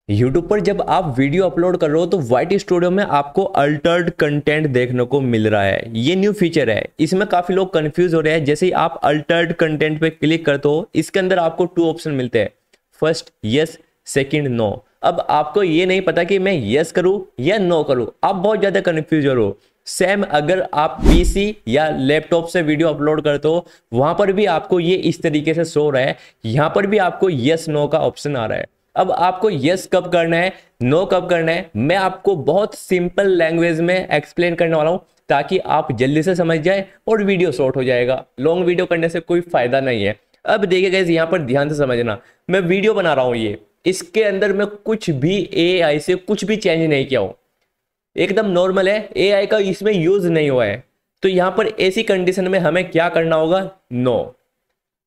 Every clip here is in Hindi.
यूट्यूब पर जब आप वीडियो अपलोड कर रहे हो तो वाइट स्टूडियो में आपको अल्टर्ड कंटेंट देखने को मिल रहा है। ये न्यू फीचर है, इसमें काफी लोग कंफ्यूज हो रहे हैं। जैसे ही आप अल्टर्ड कंटेंट पे क्लिक करते हो, इसके अंदर आपको 2 ऑप्शन मिलते हैं, फर्स्ट यस, सेकंड नो। अब आपको ये नहीं पता कि मैं यस करूं या नो करूं, आप बहुत ज्यादा कंफ्यूज हो रहे हो। सेम अगर आप पीसी या लैपटॉप से वीडियो अपलोड करते हो, वहां पर भी आपको ये इस तरीके से शो रहा है। यहां पर भी आपको यस नो का ऑप्शन आ रहा है। अब आपको यस कब करना है, नो कब करना है, मैं आपको बहुत सिंपल लैंग्वेज में एक्सप्लेन करने वाला हूं, ताकि आप जल्दी से समझ जाए और वीडियो शॉर्ट हो जाएगा। लॉन्ग वीडियो करने से कोई फायदा नहीं है। अब देखिए गाइस, यहां पर ध्यान से समझना, मैं वीडियो बना रहा हूं, ये इसके अंदर मैं कुछ भी एआई से कुछ भी चेंज नहीं किया हूं, एकदम नॉर्मल है, एआई का इसमें यूज नहीं हुआ है। तो यहां पर ऐसी कंडीशन में हमें क्या करना होगा, नो।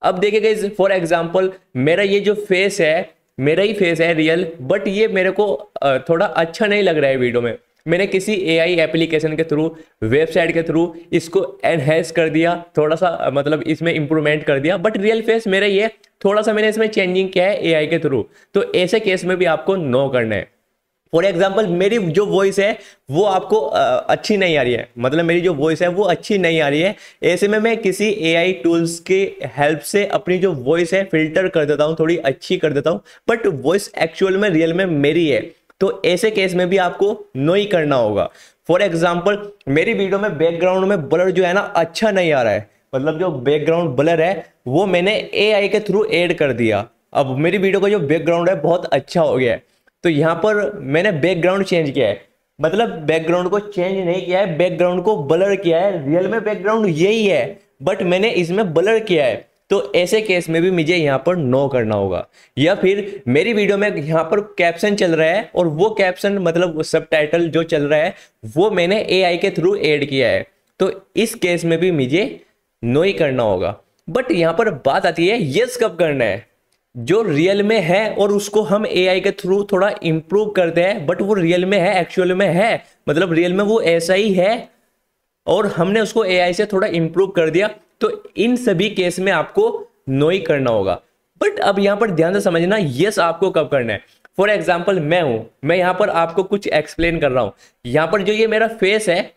अब देखिए गाइस, फॉर एग्जांपल मेरा ये जो फेस है, मेरा ही फेस है रियल, बट ये मेरे को थोड़ा अच्छा नहीं लग रहा है वीडियो में। मैंने किसी एआई एप्लीकेशन के थ्रू, वेबसाइट के थ्रू इसको एनहेंस कर दिया, थोड़ा सा मतलब इसमें इंप्रूवमेंट कर दिया, बट रियल फेस मेरा ये, थोड़ा सा मैंने इसमें चेंजिंग किया है एआई के थ्रू। तो ऐसे केस में भी आपको नो करना है। फॉर एग्जाम्पल मेरी जो वॉइस है वो आपको अच्छी नहीं आ रही है, मतलब मेरी जो वॉइस है वो अच्छी नहीं आ रही है। ऐसे में मैं किसी एआई टूल्स के हेल्प से अपनी जो वॉइस है फिल्टर कर देता हूँ, थोड़ी अच्छी कर देता हूँ, बट वॉइस एक्चुअल में रियल में मेरी है। तो ऐसे केस में भी आपको नो ही करना होगा। फॉर एग्जाम्पल मेरी वीडियो में बैकग्राउंड में ब्लर जो है ना अच्छा नहीं आ रहा है, मतलब जो बैकग्राउंड ब्लर है वो मैंने एआई के थ्रू ऐड कर दिया। अब मेरी वीडियो का जो बैकग्राउंड है बहुत अच्छा हो गया है। तो यहां पर मैंने बैकग्राउंड चेंज किया है, मतलब बैकग्राउंड को चेंज नहीं किया है, बैकग्राउंड को ब्लर किया है। रियल में बैकग्राउंड यही है, बट मैंने इसमें ब्लर किया है। तो ऐसे केस में भी मुझे यहां पर नो करना होगा। या फिर मेरी वीडियो में यहां पर कैप्शन चल रहा है और वो कैप्शन मतलब सबटाइटल जो चल रहा है वो मैंने एआई के थ्रू ऐड किया है, तो इस केस में भी मुझे नो ही करना होगा। बट यहां पर बात आती है यस कब करना है। जो रियल में है और उसको हम एआई के थ्रू थोड़ा इंप्रूव करते हैं, बट वो रियल में है, एक्चुअल में है, मतलब रियल में वो ऐसा ही है और हमने उसको एआई से थोड़ा इंप्रूव कर दिया। तो इन सभी केस में आपको नो ही करना होगा। बट अब यहां पर ध्यान से समझना, यस आपको कब करना है। फॉर एग्जाम्पल मैं यहां पर आपको कुछ एक्सप्लेन कर रहा हूं। यहां पर जो ये मेरा फेस है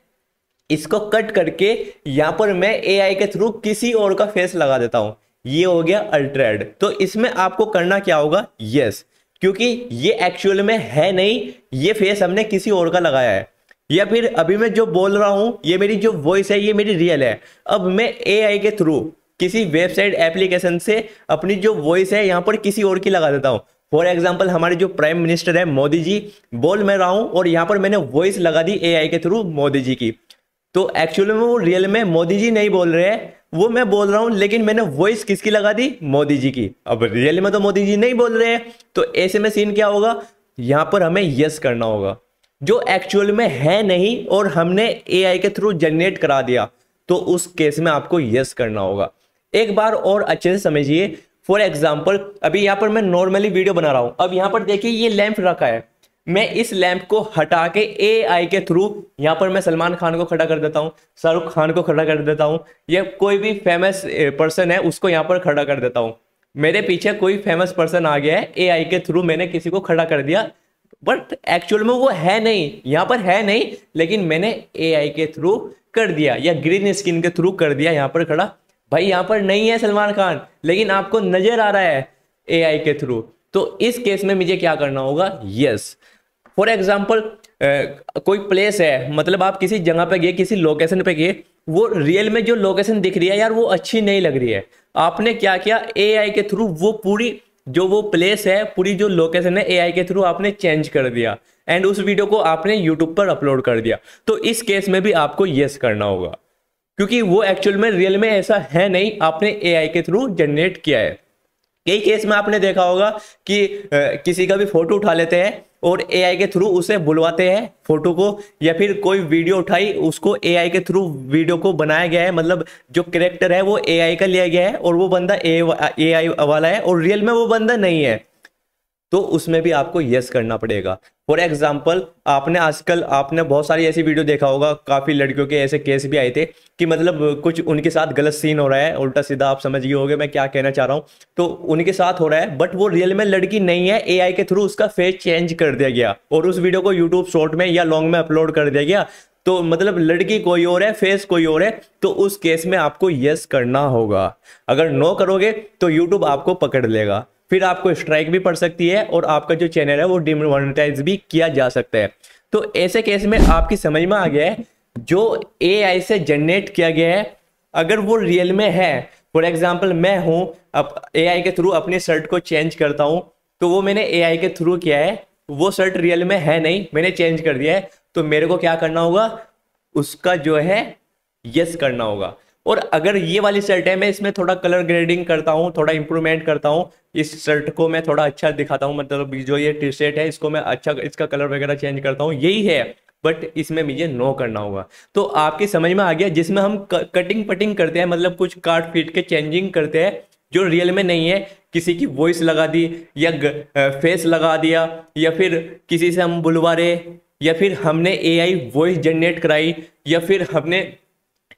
इसको कट करके यहां पर मैं एआई के थ्रू किसी और का फेस लगा देता हूं, ये हो गया अल्टरेड। तो इसमें आपको करना क्या होगा, यस, क्योंकि ये एक्चुअल में है नहीं, ये फेस हमने किसी और का लगाया है। या फिर अभी मैं जो बोल रहा हूं, ये मेरी जो वॉइस है ये मेरी रियल है। अब मैं एआई के थ्रू किसी वेबसाइट एप्लीकेशन से अपनी जो वॉइस है यहां पर किसी और की लगा देता हूं। फॉर एग्जाम्पल हमारे जो प्राइम मिनिस्टर है मोदी जी, बोल मैं रहा हूं और यहां पर मैंने वॉइस लगा दी एआई के थ्रू मोदी जी की। तो एक्चुअली में वो रियल में मोदी जी नहीं बोल रहे हैं, वो मैं बोल रहा हूं, लेकिन मैंने वॉइस किसकी लगा दी, मोदी जी की। अब रियल में तो मोदी जी नहीं बोल रहे हैं, तो ऐसे में सीन क्या होगा, यहां पर हमें यस करना होगा। जो एक्चुअल में है नहीं और हमने एआई के थ्रू जनरेट करा दिया, तो उस केस में आपको यस करना होगा। एक बार और अच्छे से समझिए। फॉर एग्जाम्पल अभी यहां पर मैं नॉर्मली वीडियो बना रहा हूं। अब यहां पर देखिए ये लैंप रखा है, मैं इस लैंप को हटा के एआई के थ्रू यहां पर मैं सलमान खान को खड़ा कर देता हूं, शाहरुख खान को खड़ा कर देता हूं, या कोई भी फेमस पर्सन है उसको यहां पर खड़ा कर देता हूं। मेरे पीछे कोई फेमस पर्सन आ गया है, एआई के थ्रू मैंने किसी को खड़ा कर दिया, बट एक्चुअल में वो है नहीं, यहां पर है नहीं, लेकिन मैंने एआई के थ्रू कर दिया या ग्रीन स्क्रीन के थ्रू कर दिया यहां पर खड़ा। भाई यहां पर नहीं है सलमान खान, लेकिन आपको नजर आ रहा है एआई के थ्रू। तो इस केस में मुझे क्या करना होगा, यस। फॉर एग्जाम्पल कोई प्लेस है, मतलब आप किसी जगह पे गए, किसी लोकेशन पे गए, वो रियल में जो लोकेशन दिख रही है यार वो अच्छी नहीं लग रही है। आपने क्या किया, एआई के थ्रू वो पूरी जो वो प्लेस है, पूरी जो लोकेशन है, एआई के थ्रू आपने चेंज कर दिया एंड उस वीडियो को आपने यूट्यूब पर अपलोड कर दिया। तो इस केस में भी आपको यस करना होगा, क्योंकि वो एक्चुअल में रियल में ऐसा है नहीं, आपने एआई के थ्रू जनरेट किया है। कई केस में आपने देखा होगा कि किसी का भी फोटो उठा लेते हैं और एआई के थ्रू उसे बुलवाते हैं फोटो को, या फिर कोई वीडियो उठाई उसको एआई के थ्रू वीडियो को बनाया गया है, मतलब जो कैरेक्टर है वो एआई का लिया गया है और वो बंदा एआई वाला है और रियल में वो बंदा नहीं है। तो उसमें भी आपको यस करना पड़ेगा। फॉर एग्जाम्पल आपने बहुत सारी ऐसी वीडियो देखा होगा, काफ़ी लड़कियों के ऐसे केस भी आए थे कि मतलब कुछ उनके साथ गलत सीन हो रहा है, उल्टा सीधा, आप समझ गए होंगे मैं क्या कहना चाह रहा हूँ। तो उनके साथ हो रहा है बट वो रियल में लड़की नहीं है, एआई के थ्रू उसका फेस चेंज कर दिया गया और उस वीडियो को यूट्यूब शॉर्ट में या लॉन्ग में अपलोड कर दिया गया। तो मतलब लड़की कोई और है, फेस कोई और है, तो उस केस में आपको यस करना होगा। अगर नो करोगे तो यूट्यूब आपको पकड़ लेगा, फिर आपको स्ट्राइक भी पड़ सकती है और आपका जो चैनल है वो डिमोनेटाइज भी किया जा सकता है। तो ऐसे केस में आपकी समझ में आ गया है जो एआई से जनरेट किया गया है अगर वो रियल में है। फॉर एग्जाम्पल मैं हूं, अब एआई के थ्रू अपनी शर्ट को चेंज करता हूं, तो वो मैंने एआई के थ्रू किया है, वो शर्ट रियल में है नहीं, मैंने चेंज कर दिया है, तो मेरे को क्या करना होगा, उसका जो है यस करना होगा। और अगर ये वाली शर्ट है, मैं इसमें थोड़ा कलर ग्रेडिंग करता हूँ, थोड़ा इंप्रूवमेंट करता हूँ, इस शर्ट को मैं थोड़ा अच्छा दिखाता हूँ, मतलब जो ये टी शर्ट है इसको मैं अच्छा इसका कलर वगैरह चेंज करता हूँ, यही है, बट इसमें मुझे नो करना होगा। तो आपकी समझ में आ गया, जिसमें हम कटिंग पटिंग करते हैं, मतलब कुछ काट पीट के चेंजिंग करते हैं जो रियल में नहीं है, किसी की वॉइस लगा दी या फेस लगा दिया, या फिर किसी से हम बुलवा रहे, या फिर हमने एआई वॉइस जनरेट कराई, या फिर हमने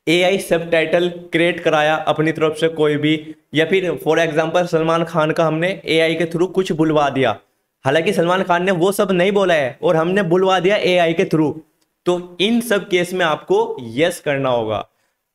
एआई सबटाइटल क्रिएट कराया अपनी तरफ से कोई भी, या फिर फॉर एग्जांपल सलमान खान का हमने एआई के थ्रू कुछ बुलवा दिया, हालांकि सलमान खान ने वो सब नहीं बोला है और हमने बुलवा दिया एआई के थ्रू, तो इन सब केस में आपको यस करना होगा।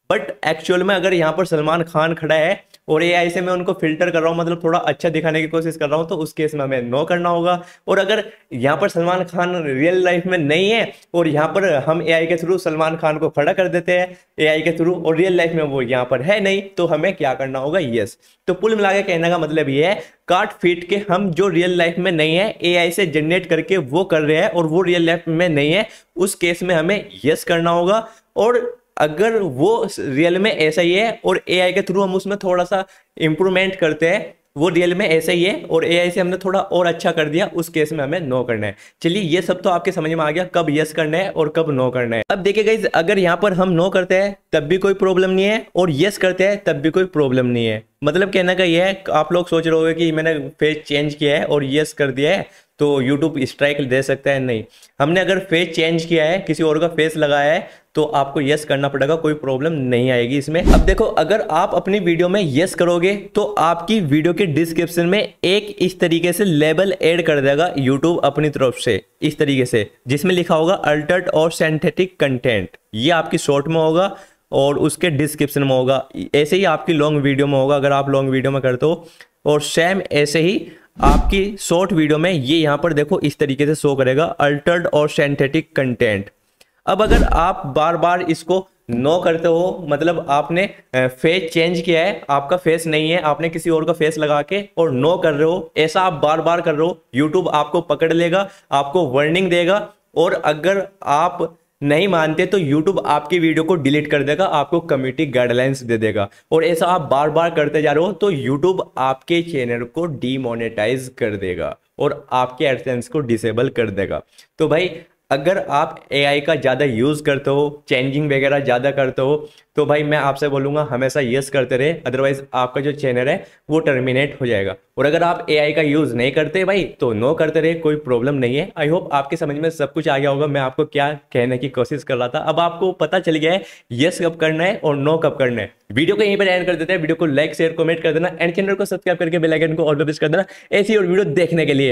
बट एक्चुअल में अगर यहाँ पर सलमान खान खड़ा है और एआई से मैं उनको फिल्टर कर रहा हूँ, मतलब थोड़ा अच्छा दिखाने की कोशिश कर रहा हूँ, तो उस केस में हमें नो करना होगा। और अगर यहाँ पर सलमान खान रियल लाइफ में नहीं है और यहाँ पर हम एआई के थ्रू सलमान खान को खड़ा कर देते हैं एआई के थ्रू, और रियल लाइफ में वो यहाँ पर है नहीं, तो हमें क्या करना होगा, यस। तो कुल मिला के कहने का मतलब ये है, काट फीट के हम जो रियल लाइफ में नहीं है एआई से जनरेट करके वो कर रहे हैं और वो रियल लाइफ में नहीं है, उस केस में हमें यस करना होगा। और अगर वो रियल में ऐसा ही है और एआई के थ्रू हम उसमें थोड़ा सा इंप्रूवमेंट करते हैं, वो रियल में ऐसा ही है और एआई से हमने थोड़ा और अच्छा कर दिया, उस केस में हमें नो करना है। चलिए ये सब तो आपके समझ में आ गया कब यस करना है और कब नो करना है। अब देखिए गाइस, अगर यहाँ पर हम नो करते हैं तब भी कोई प्रॉब्लम नहीं है और यस करते हैं तब भी कोई प्रॉब्लम नहीं है। मतलब कहना का ये है, आप लोग सोच रहे होंगे कि मैंने फेस चेंज किया है और यस कर दिया है तो यूट्यूब स्ट्राइक दे सकता है, नहीं। हमने अगर फेस चेंज किया है, किसी और का फेस लगाया है, तो आपको यस करना पड़ेगा, कोई प्रॉब्लम नहीं आएगी इसमें। अब देखो, अगर आप अपनी वीडियो में यस करोगे तो आपकी वीडियो के डिस्क्रिप्शन में एक इस तरीके से लेबल ऐड कर देगा यूट्यूब अपनी तरफ से, इस तरीके से, जिसमें लिखा होगा अल्टर्ड और सिंथेटिक कंटेंट। ये आपकी शॉर्ट में होगा और उसके डिस्क्रिप्शन में होगा। ऐसे ही आपकी लॉन्ग वीडियो में होगा अगर आप लॉन्ग वीडियो में करते हो, और सेम ऐसे ही आपकी शॉर्ट वीडियो में ये यहाँ पर देखो इस तरीके से शो करेगा अल्टर्ड और सिंथेटिक कंटेंट। अब अगर आप बार बार इसको नो करते हो, मतलब आपने फेस चेंज किया है, आपका फेस नहीं है, आपने किसी और का फेस लगा के और नो कर रहे हो, ऐसा आप बार बार कर रहे हो, यूट्यूब आपको पकड़ लेगा, आपको वार्निंग देगा, और अगर आप नहीं मानते तो YouTube आपकी वीडियो को डिलीट कर देगा, आपको कम्युनिटी गाइडलाइंस दे देगा। और ऐसा आप बार बार करते जा रहे हो तो YouTube आपके चैनल को डीमोनेटाइज कर देगा और आपके एडसेंस को डिसेबल कर देगा। तो भाई अगर आप AI का ज़्यादा यूज़ करते हो, चेंजिंग वगैरह ज़्यादा करते हो, तो भाई मैं आपसे बोलूँगा हमेशा यस करते रहे, अदरवाइज आपका जो चैनल है वो टर्मिनेट हो जाएगा। और अगर आप AI का यूज़ नहीं करते भाई तो नो करते रहे, कोई प्रॉब्लम नहीं है। आई होप आपके समझ में सब कुछ आ गया होगा, मैं आपको क्या कहने की कोशिश कर रहा था। अब आपको पता चल गया है यस कब करना है और नो कब करना है। वीडियो को यहीं पर एंड कर देते हैं। वीडियो को लाइक शेयर कमेंट कर देना एंड चैनल को सब्सक्राइब करके बेल आइकन को ऑल पे प्रेस कर देना ऐसी और वीडियो देखने के लिए।